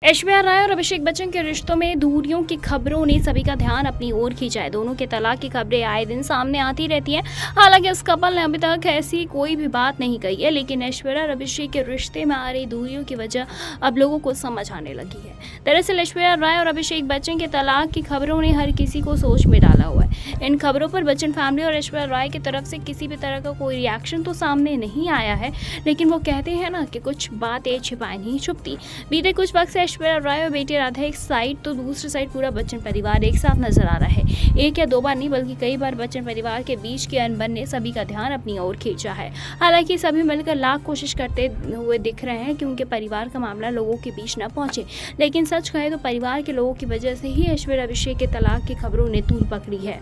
ऐश्वर्या राय और अभिषेक बच्चन के रिश्तों में दूरियों की खबरों ने सभी का ध्यान अपनी ओर खींचा है। दोनों के तलाक की खबरें आए दिन सामने आती रहती हैं। हालांकि इस कपल ने अभी तक ऐसी कोई भी बात नहीं कही है, लेकिन ऐश्वर्या और अभिषेक के रिश्ते में आ रही दूरियों की वजह अब लोगों को समझ आने लगी है। दरअसल ऐश्वर्या राय और अभिषेक बच्चन के तलाक की खबरों ने हर किसी को सोच में डाला हुआ है। इन खबरों पर बच्चन फैमिली और ऐश्वर्या राय की तरफ से किसी भी तरह का कोई रिएक्शन तो सामने नहीं आया है, लेकिन वो कहते हैं ना कि कुछ बातें छिपाई नहीं छुपती। बीते कुछ वक्त से ऐश्वर्या राय और बेटी राधा एक साइड तो दूसरी साइड पूरा बच्चन परिवार एक साथ नजर आ रहा है। एक या दो बार नहीं बल्कि कई बार बच्चन परिवार के बीच की अनबन ने सभी का ध्यान अपनी ओर खींचा है। हालांकि सभी मिलकर लाख कोशिश करते हुए दिख रहे हैं कि उनके परिवार का मामला लोगों के बीच न पहुंचे, लेकिन सच कहे तो परिवार के लोगों की वजह से ही ऐश्वर्या अभिषेक के तलाक की खबरों ने तूल पकड़ी है।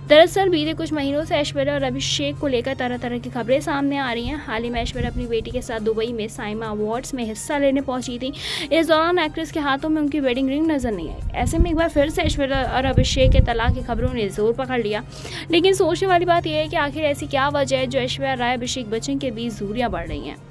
दरअसल बीते कुछ महीनों से ऐश्वर्या और अभिषेक को लेकर तरह तरह की खबरें सामने आ रही हैं। हाल ही में ऐश्वर्या अपनी बेटी के साथ दुबई में साइमा अवार्ड्स में हिस्सा लेने पहुंची थी। इस दौरान एक्ट्रेस के हाथों में उनकी वेडिंग रिंग नजर नहीं आई। ऐसे में एक बार फिर से ऐश्वर्या और अभिषेक के तलाक की खबरों ने जोर पकड़ लिया। लेकिन सोचने वाली बात यह है कि आखिर ऐसी क्या वजह है जो ऐश्वर्या राय अभिषेक बच्चन के बीच दूरियां बढ़ रही हैं।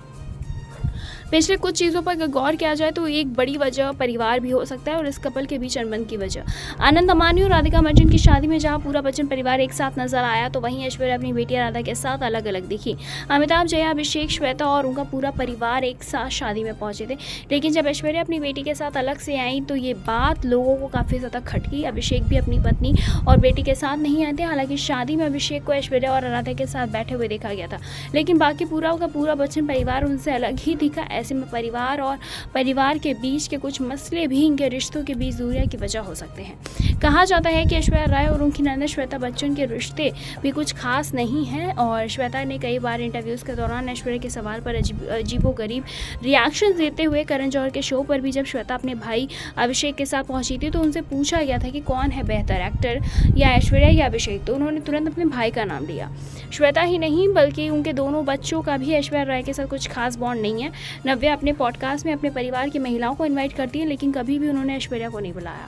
पिछले कुछ चीज़ों पर अगर गौर किया जाए तो एक बड़ी वजह परिवार भी हो सकता है और इस कपल के बीच अनबन की वजह। आनंद अंबानी और राधिका मर्चेंट की शादी में जहां पूरा बच्चन परिवार एक साथ नजर आया, तो वहीं ऐश्वर्या अपनी बेटी राधा के साथ अलग अलग दिखी। अमिताभ, जया, अभिषेक, श्वेता और उनका पूरा परिवार एक साथ शादी में पहुंचे थे। लेकिन जब ऐश्वर्या अपनी बेटी के साथ अलग से आई तो ये बात लोगों को काफ़ी ज़्यादा खटकी। अभिषेक भी अपनी पत्नी और बेटी के साथ नहीं आए थे। हालांकि शादी में अभिषेक को ऐश्वर्या और राधा के साथ बैठे हुए देखा गया था, लेकिन बाकी पूरा का पूरा बच्चन परिवार उनसे अलग ही दिखा। ऐसे में परिवार और परिवार के बीच के कुछ मसले भी इनके रिश्तों के बीच दूरियां की वजह हो सकते हैं। कहा जाता है कि ऐश्वर्या राय और उनकी नंदा श्वेता बच्चन के रिश्ते भी कुछ खास नहीं हैं और श्वेता ने कई बार इंटरव्यूज़ के दौरान ऐश्वर्या के सवाल पर अजीबोगरीब रिएक्शन देते हुए करण जौहर के शो पर भी जब श्वेता अपने भाई अभिषेक के साथ पहुंची थी तो उनसे पूछा गया था कि कौन है बेहतर एक्टर, या ऐश्वर्या या अभिषेक, तो उन्होंने तुरंत अपने भाई का नाम लिया। श्वेता ही नहीं बल्कि उनके दोनों बच्चों का भी ऐश्वर्या राय के साथ कुछ खास बॉन्ड नहीं है। नव्या अपने पॉडकास्ट में अपने परिवार की महिलाओं को इनवाइट करती है, लेकिन कभी भी उन्होंने ऐश्वर्या को नहीं बुलाया।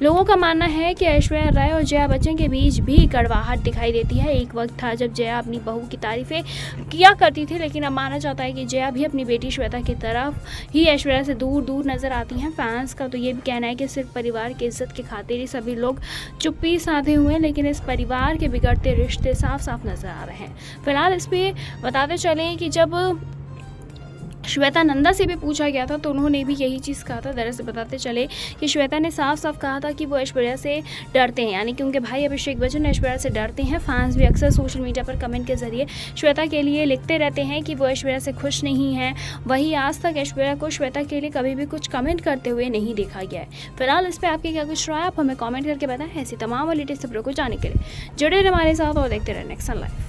लोगों का मानना है कि ऐश्वर्या राय और जया बच्चन के बीच भी कड़वाहट दिखाई देती है। एक वक्त था जब जया अपनी बहू की तारीफें किया करती थी, लेकिन अब माना जाता है कि जया भी अपनी बेटी श्वेता की तरफ ही ऐश्वर्या से दूर दूर नजर आती हैं। फैंस का तो ये भी कहना है कि सिर्फ परिवार की इज्जत की खातिर ही सभी लोग चुप्पी साधे हुए हैं, लेकिन इस परिवार के बिगड़ते रिश्ते साफ साफ नजर आ रहे हैं। फिलहाल इस पे बताते चले कि जब श्वेता नंदा से भी पूछा गया था तो उन्होंने भी यही चीज़ कहा था। दरअसल बताते चले कि श्वेता ने साफ साफ कहा था कि वो ऐश्वर्या से डरते हैं, यानी कि उनके भाई अभिषेक बच्चन ऐश्वर्या से डरते हैं। फैंस भी अक्सर सोशल मीडिया पर कमेंट के जरिए श्वेता के लिए लिखते रहते हैं कि वो ऐश्वर्या से खुश नहीं है। वहीं आज तक ऐश्वर्या को श्वेता के लिए कभी भी कुछ कमेंट करते हुए नहीं देखा गया है। फिलहाल इस पर आपके क्या कुछ राय, आप हमें कॉमेंट करके बताएं। ऐसी तमाम लेटेस्ट खबरों को जानने के लिए जुड़े रहे हमारे साथ और देखते रहे नेक्स्ट लाइव।